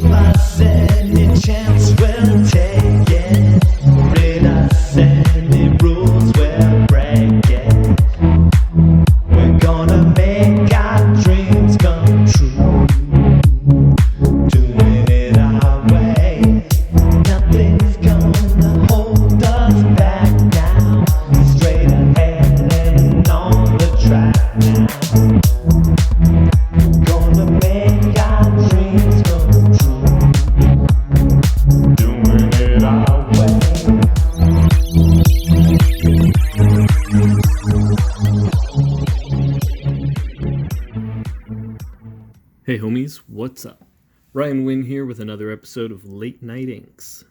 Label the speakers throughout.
Speaker 1: Give us any chance, we'll take it. Read us any rules, we'll break it. We're gonna make our dreams come true. Doing it our way. Nothing's gonna hold us back now. Straight ahead and on the track now. Gonna make our dreams come true. Doing it our way.
Speaker 2: Hey homies, what's up? Ryan Wynn here with another episode of Late Night Inks.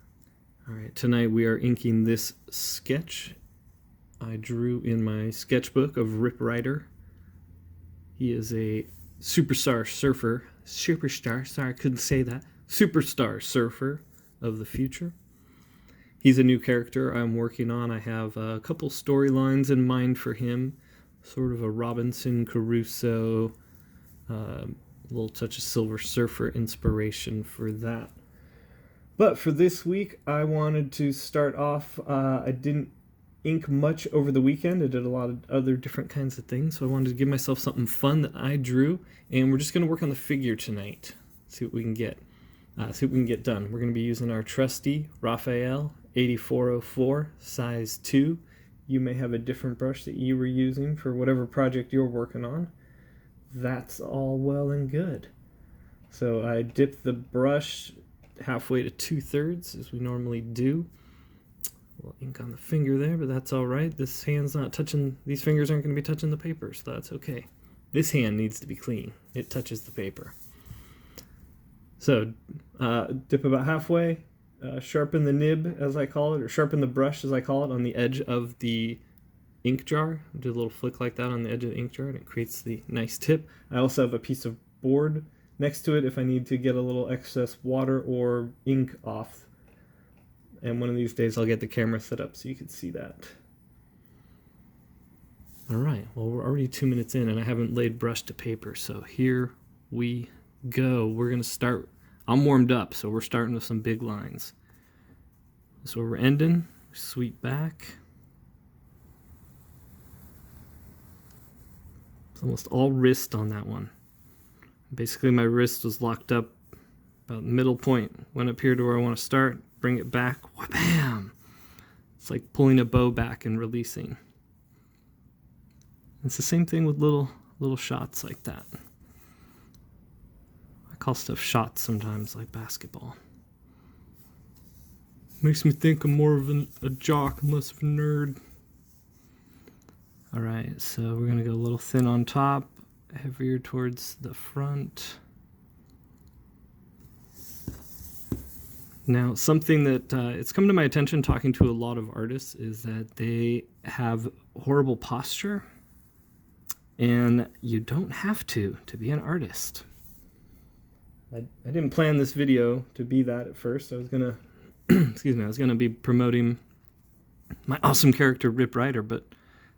Speaker 2: Alright, tonight we are inking this sketch I drew in my sketchbook of Rip Ryder. He is a superstar surfer of the future. He's a new character I'm working on. I have a couple storylines in mind for him, sort of a Robinson Crusoe, little touch of Silver Surfer inspiration for that. But for this week, I wanted to start off, I didn't ink much over the weekend. I did a lot of other different kinds of things, so I wanted to give myself something fun that I drew, and we're just going to work on the figure tonight, see what we can get done. We're going to be using our trusty Raphael 8404 size 2. You may have a different brush that you were using for whatever project you're working on. That's all well and good. So I dipped the brush halfway to 2/3 as we normally do. A little ink on the finger there, but that's all right. This hand's not touching, these fingers aren't going to be touching the paper, so that's okay. This hand needs to be clean. It touches the paper. So dip about halfway, sharpen the nib as I call it, or sharpen the brush as I call it, on the edge of the ink jar. Do a little flick like that on the edge of the ink jar and it creates the nice tip. I also have a piece of board next to it if I need to get a little excess water or ink off. And one of these days I'll get the camera set up so you can see that. Alright, well we're already 2 minutes in and I haven't laid brush to paper, so here we go. We're going to start, I'm warmed up, so we're starting with some big lines. So we're ending, sweep back. Almost all wrist on that one. Basically my wrist was locked up about the middle point. Went up here to where I want to start, bring it back, wha-bam! It's like pulling a bow back and releasing. It's the same thing with little shots like that. I call stuff shots sometimes, like basketball. Makes me think I'm more of a jock and less of a nerd. Alright, so we're going to go a little thin on top, heavier towards the front. Now, something that it's come to my attention talking to a lot of artists is that they have horrible posture, and you don't have to be an artist. I didn't plan this video to be that at first. I was going to, I was going to be promoting my awesome character Rip Ryder, but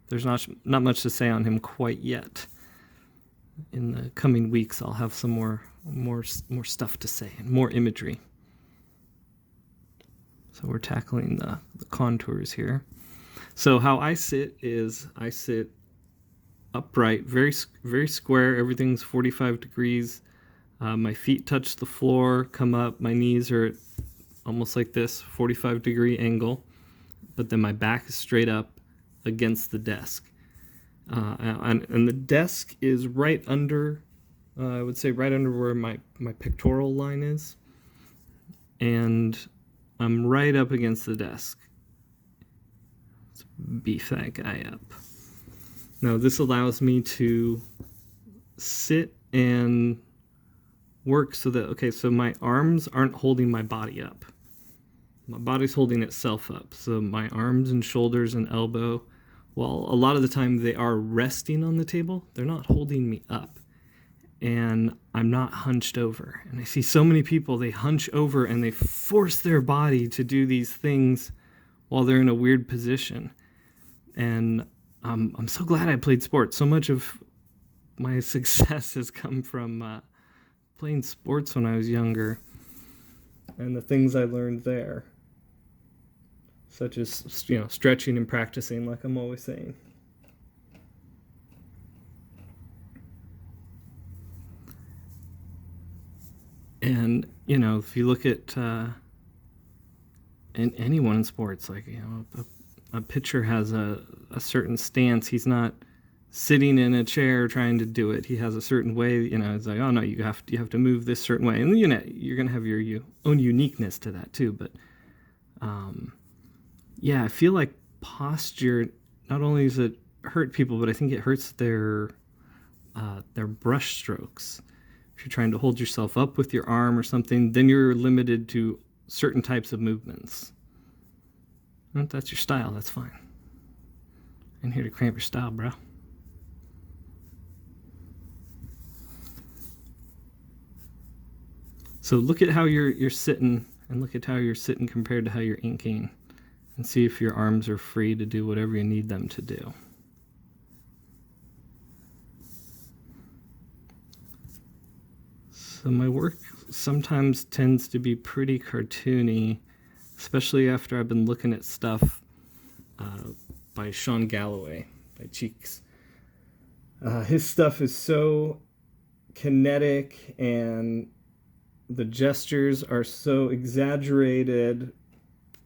Speaker 2: there's not much to say on him quite yet. In the coming weeks, I'll have some more stuff to say and more imagery. So we're tackling the contours here. So how I sit is I sit upright, very square. Everything's 45 degrees. My feet touch the floor, come up. My knees are at almost like this, 45-degree angle. But then my back is straight up against the desk. And the desk is right under, I would say right under where my pectoral line is. And I'm right up against the desk. Let's beef that guy up. Now this allows me to sit and work so that, okay, so my arms aren't holding my body up. My body's holding itself up. So my arms and shoulders and elbow, well, a lot of the time they are resting on the table. They're not holding me up. And I'm not hunched over. And I see so many people, they hunch over and they force their body to do these things while they're in a weird position. And I'm so glad I played sports. So much of my success has come from playing sports when I was younger. and the things I learned there, such as, you know, stretching and practicing, like I'm always saying. And, you know, if you look at anyone in sports, like, you know, a pitcher has a certain stance. He's not sitting in a chair trying to do it. He has a certain way, you know, it's like, oh no, you have to move this certain way. And, you know, you're going to have your own uniqueness to that too. But, yeah, I feel like posture, not only does it hurt people, but I think it hurts their brush strokes. If you're trying to hold yourself up with your arm or something, then you're limited to certain types of movements. And if that's your style, that's fine. I'm here to cramp your style, bro. So look at how you're sitting, and look at how you're sitting compared to how you're inking, and see if your arms are free to do whatever you need them to do. So my work sometimes tends to be pretty cartoony, especially after I've been looking at stuff by Sean Galloway, by Cheeks. His stuff is so kinetic, and the gestures are so exaggerated,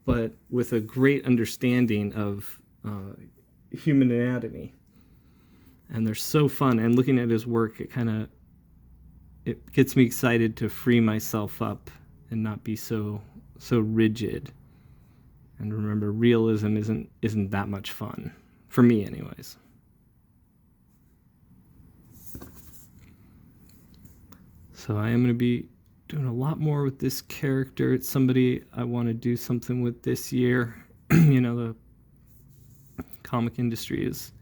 Speaker 2: but with a great understanding of human anatomy. And they're so fun. And looking at his work, it gets me excited to free myself up and not be so rigid. And remember, realism isn't that much fun, for me anyways. So I am going to be doing a lot more with this character. It's somebody I want to do something with this year. You know, the comic industry is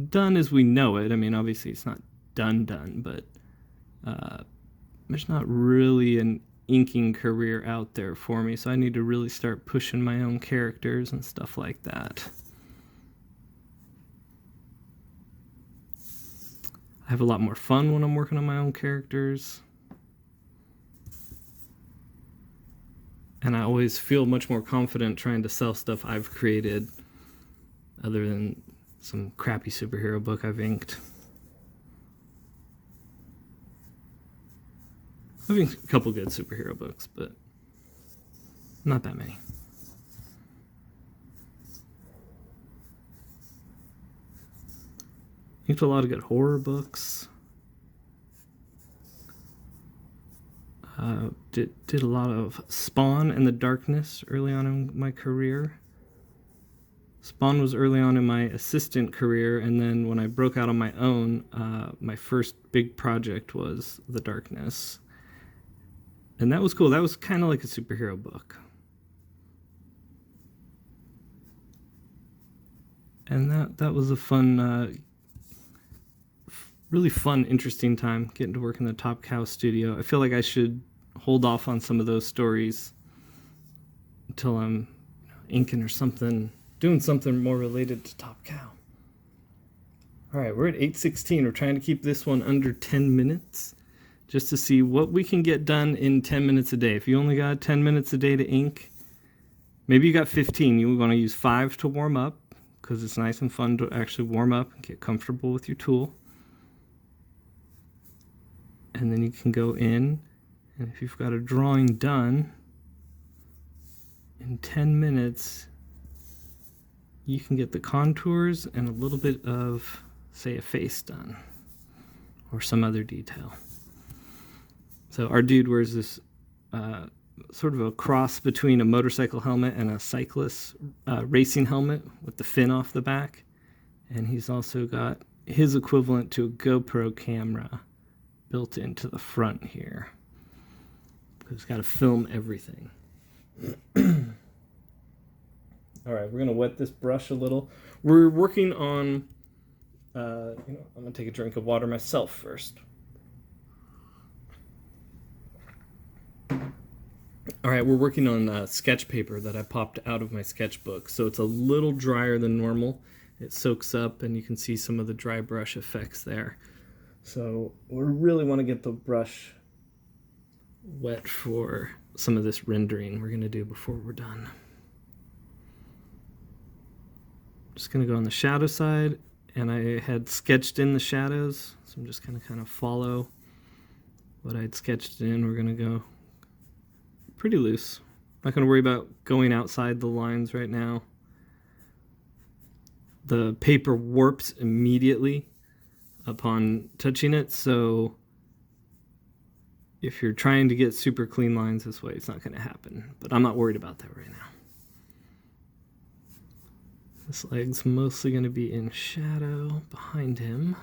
Speaker 2: done as we know it. I mean, obviously it's not done, but there's not really an inking career out there for me, so I need to really start pushing my own characters and stuff like that. I have a lot more fun when I'm working on my own characters. And I always feel much more confident trying to sell stuff I've created, other than some crappy superhero book I've inked. I've inked a couple good superhero books, but not that many. Inked a lot of good horror books. Did a lot of Spawn and the Darkness early on in my career. Spawn was early on in my assistant career, and then when I broke out on my own, my first big project was The Darkness. And that was cool. That was kind of like a superhero book. And that was a fun, really fun, interesting time getting to work in the Top Cow studio. I feel like I should hold off on some of those stories until I'm inking or something, doing something more related to Top Cow. All right, we're at 8:16. We're trying to keep this one under 10 minutes just to see what we can get done in 10 minutes a day. If you only got 10 minutes a day to ink, maybe you got 15. You want to use 5 to warm up, because it's nice and fun to actually warm up and get comfortable with your tool. And then you can go in, and if you've got a drawing done in 10 minutes, you can get the contours and a little bit of, say, a face done, or some other detail. So our dude wears this sort of a cross between a motorcycle helmet and a cyclist racing helmet with the fin off the back. And he's also got his equivalent to a GoPro camera built into the front here. Because it's got to film everything. All right, we're going to wet this brush a little. We're working on, I'm going to take a drink of water myself first. All right, we're working on sketch paper that I popped out of my sketchbook. So it's a little drier than normal. It soaks up, and you can see some of the dry brush effects there. So we really want to get the brush wet for some of this rendering we're going to do before we're done. Just going to go on the shadow side, and I had sketched in the shadows, so I'm just going to kind of follow what I'd sketched in. We're going to go pretty loose. Not going to worry about going outside the lines right now. The paper warps immediately upon touching it, so if you're trying to get super clean lines this way, it's not going to happen. But I'm not worried about that right now. This leg's mostly going to be in shadow behind him.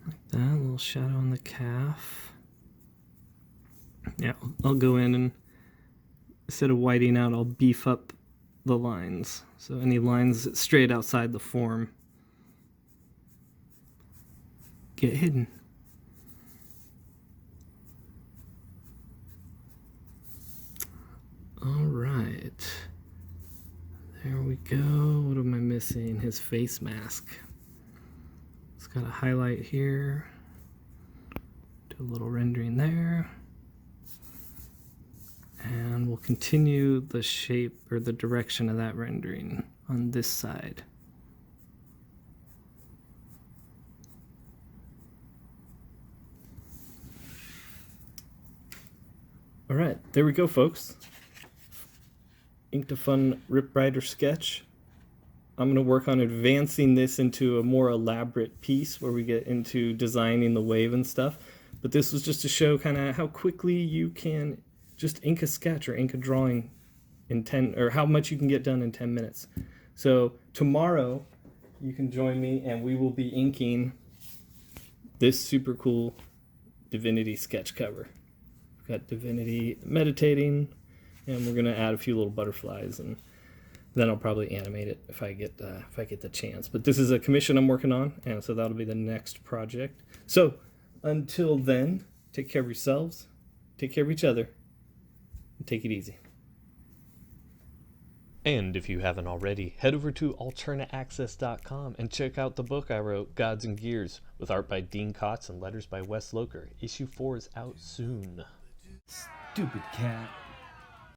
Speaker 2: Like that, a little shadow on the calf. Yeah, I'll go in and instead of whiting out, I'll beef up the lines. So any lines straight outside the form get hidden. All right, there we go. What am I missing? His face mask. It's got a highlight here. Do a little rendering there. And we'll continue the shape or the direction of that rendering on this side. All right, there we go, folks. Inked a fun Rip Rider sketch. I'm going to work on advancing this into a more elaborate piece where we get into designing the wave and stuff. But this was just to show kind of how quickly you can just ink a sketch or ink a drawing in 10, or how much you can get done in 10 minutes. So tomorrow you can join me and we will be inking this super cool Divinity sketch cover. We've got Divinity meditating, and we're gonna add a few little butterflies, and then I'll probably animate it if I get the chance. But this is a commission I'm working on, and so that'll be the next project. So until then, take care of yourselves, take care of each other, and take it easy.
Speaker 3: And if you haven't already, head over to alternaaccess.com and check out the book I wrote, Gods and Gears, with art by Dean Kotz and letters by Wes Loker. Issue 4 is out soon.
Speaker 1: Stupid cat.